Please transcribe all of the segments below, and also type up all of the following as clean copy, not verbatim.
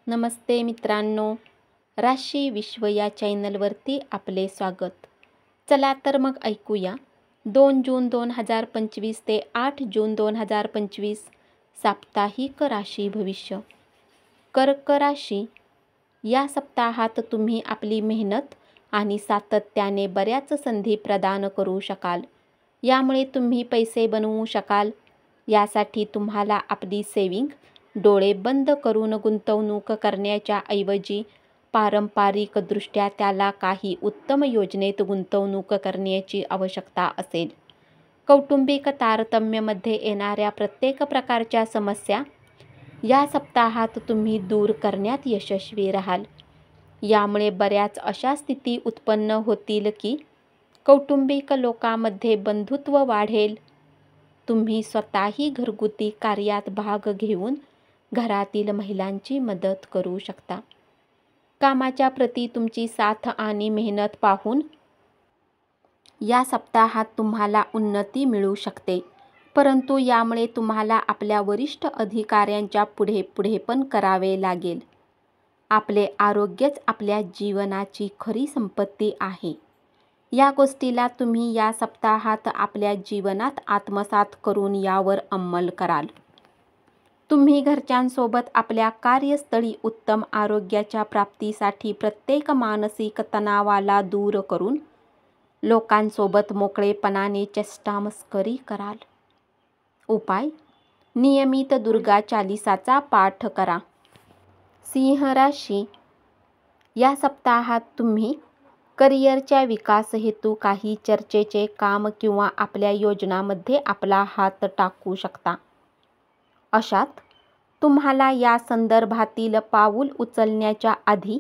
नमस्ते मित्रांनो, राशी विश्व या चॅनलवरती आपले स्वागत. चला तर मग ऐकूया 2 जून 2025 ते 8 जून 2025 साप्ताहिक राशी भविष्य. कर्क राशी. या सप्ताहात तुम्ही आपली मेहनत आणि सातत्याने बऱ्याच संधी प्रदान करू शकाल. यामुळे तुम्ही पैसे बनवू शकाल. यासाठी तुम्हाला आपली सेविंग डोळे बंद करून गुंतवणूक करण्याच्या ऐवजी पारंपरिकदृष्ट्या त्याला काही उत्तम योजनेत गुंतवणूक करण्याची आवश्यकता असेल. कौटुंबिक तारतम्यामध्ये येणाऱ्या प्रत्येक प्रकारच्या समस्या या सप्ताहात तुम्ही दूर करण्यात यशस्वी राहाल. यामुळे बऱ्याच अशा स्थिती उत्पन्न होतील की कौटुंबिक लोकांमध्ये बंधुत्व वाढेल. तुम्ही स्वतःही घरगुती कार्यात भाग घेऊन घरातील महिलांची मदत करू शकता. कामाच्या प्रती तुमची साथ आणि मेहनत पाहून या सप्ताहात तुम्हाला उन्नती मिळू शकते. परंतु यामुळे तुम्हाला आपल्या वरिष्ठ अधिकाऱ्यांच्या पुढे पण करावे लागेल. आपले आरोग्यच आपल्या जीवनाची खरी संपत्ती आहे. या गोष्टीला तुम्ही या सप्ताहात आपल्या जीवनात आत्मसात करून यावर अंमल कराल. तुम्ही घरच्यांसोबत आपल्या कार्यस्थळी उत्तम आरोग्याच्या प्राप्तीसाठी प्रत्येक मानसिक तणावाला दूर करून लोकांसोबत मोकळेपणाने चेष्टामस्करी कराल. उपाय: नियमित दुर्गा चालीसाचा पाठ करा. सिंह राशी. या सप्ताहात तुम्ही करिअरच्या विकास हेतू काही चर्चेचे काम किंवा आपल्या योजनांमध्ये आपला हात टाकू शकता. अशात तुम्हाला या संदर्भातील पाऊल उचलण्याच्या आधी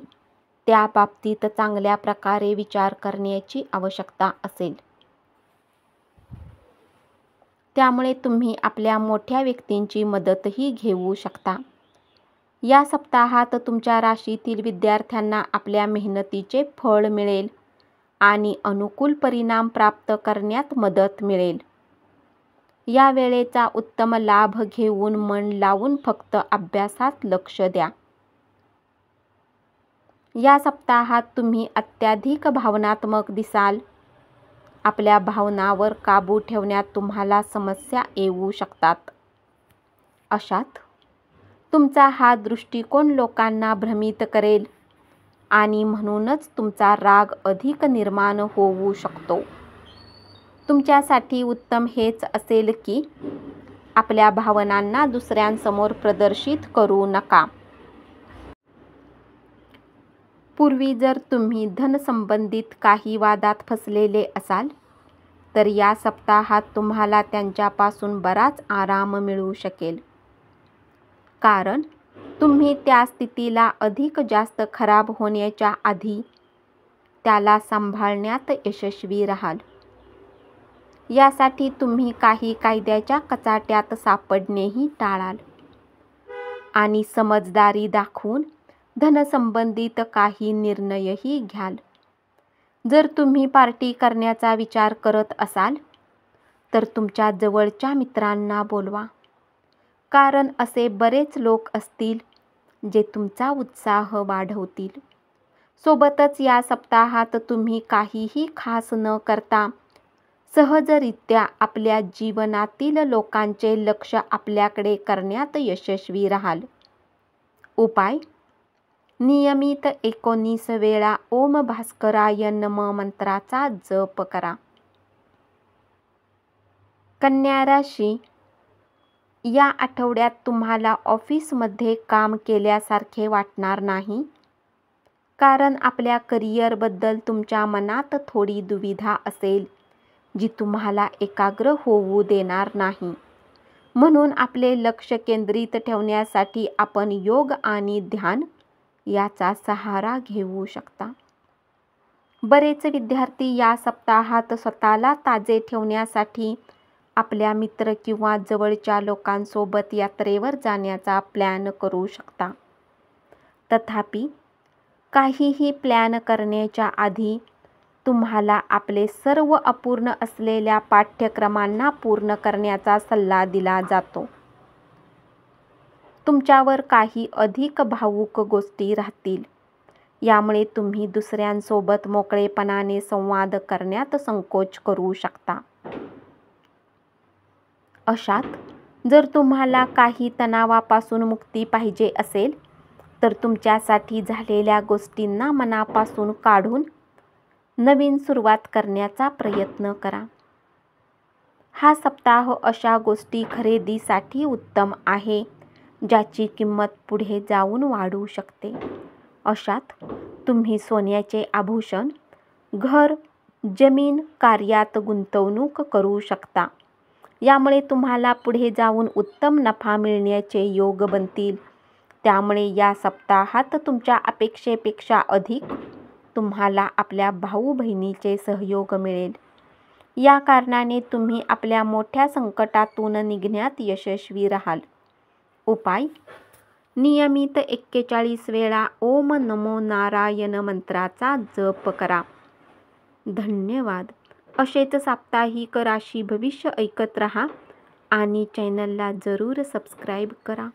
त्या बाबतीत चांगल्या प्रकारे विचार करण्याची आवश्यकता असेल. त्यामुळे तुम्ही आपल्या मोठ्या व्यक्तींची मदतही घेऊ शकता. या सप्ताहात तुमच्या राशीतील विद्यार्थ्यांना आपल्या मेहनतीचे फळ मिळेल आणि अनुकूल परिणाम प्राप्त करण्यात मदत मिळेल. या वेळेचा उत्तम लाभ घेऊन मन लावून फक्त अभ्यासात लक्ष द्या. या सप्ताहात तुम्ही अत्याधिक भावनात्मक दिसाल. आपल्या भावनांवर काबू ठेवण्यात तुम्हाला समस्या येऊ शकतात. अशात तुमचा हा दृष्टिकोन लोकांना भ्रमित करेल आणि म्हणूनच तुमचा राग अधिक निर्माण होऊ शकतो. तुमच्यासाठी उत्तम हेच असेल की आपल्या भावनांना दुसऱ्यांसमोर प्रदर्शित करू नका. पूर्वी जर तुम्ही धनसंबंधित काही वादात फसलेले असाल तर या सप्ताहात तुम्हाला त्यांच्यापासून बराच आराम मिळू शकेल. कारण तुम्ही त्या स्थितीला अधिक जास्त खराब होण्याच्या आधी त्याला सांभाळण्यात यशस्वी राहाल. यासाठी तुम्ही काही कायद्याच्या कचाट्यात सापडणेही टाळाल आणि समजदारी दाखवून धनसंबंधित काही निर्णयही घ्याल. जर तुम्ही पार्टी करण्याचा विचार करत असाल तर तुमच्या जवळच्या मित्रांना बोलवा. कारण असे बरेच लोक असतील जे तुमचा उत्साह वाढवतील. सोबतच या सप्ताहात तुम्ही काहीही खास न करता सहजरित्या आपल्या जीवनातील लोकांचे लक्ष आपल्याकडे करण्यात यशस्वी राहाल. उपाय: नियमित 19 वेळा ओम भास्कराय नमः मंत्राचा जप करा. कन्या राशी. या आठवड्यात तुम्हाला ऑफिसमध्ये काम केल्यासारखे वाटणार नाही. कारण आपल्या करिअरबद्दल तुमच्या मनात थोडी दुविधा असेल जी तुम्हाला एकाग्र होऊ देणार नाही. म्हणून आपले लक्ष केंद्रित ठेवण्यासाठी आपण योग आणि ध्यान याचा सहारा घेऊ शकता. बरेच विद्यार्थी या सप्ताहात स्वतःला ताजे ठेवण्यासाठी आपल्या मित्र किंवा जवळच्या लोकांसोबत यात्रेवर जाण्याचा प्लॅन करू शकता. तथापि काहीही प्लॅन करण्याच्या आधी तुम्हाला आपले सर्व अपूर्ण असलेल्या पाठ्यक्रमांना पूर्ण करण्याचा सल्ला दिला जातो. तुमच्यावर काही अधिक भावूक गोष्टी राहतील. यामुळे तुम्ही दुसऱ्यांसोबत मोकळेपणाने संवाद करण्यात संकोच करू शकता. अशात जर तुम्हाला काही तणावापासून मुक्ती पाहिजे असेल तर तुमच्यासाठी झालेल्या गोष्टींना मनापासून काढून नवीन सुरुवात करण्याचा प्रयत्न करा. हा सप्ताह अशा गोष्टी खरेदीसाठी उत्तम आहे ज्याची किंमत पुढे जाऊन वाढू शकते. अशात तुम्ही सोन्याचे आभूषण, घर, जमीन, कार्यात गुंतवणूक करू शकता. यामुळे तुम्हाला पुढे जाऊन उत्तम नफा मिळण्याचे योग बनतील. त्यामुळे या सप्ताहात तुमच्या अपेक्षेपेक्षा अधिक तुम्हाला आपल्या भाऊ बहिणीचे सहयोग मिळेल. या कारणाने तुम्ही आपल्या मोठ्या संकटातून निघण्यात यशस्वी राहाल. उपाय: नियमित 41 वेळा ओम नमो नारायण मंत्राचा जप करा. धन्यवाद. असेच साप्ताहिक राशी भविष्य ऐकत रहा आणि चॅनलला जरूर सबस्क्राईब करा.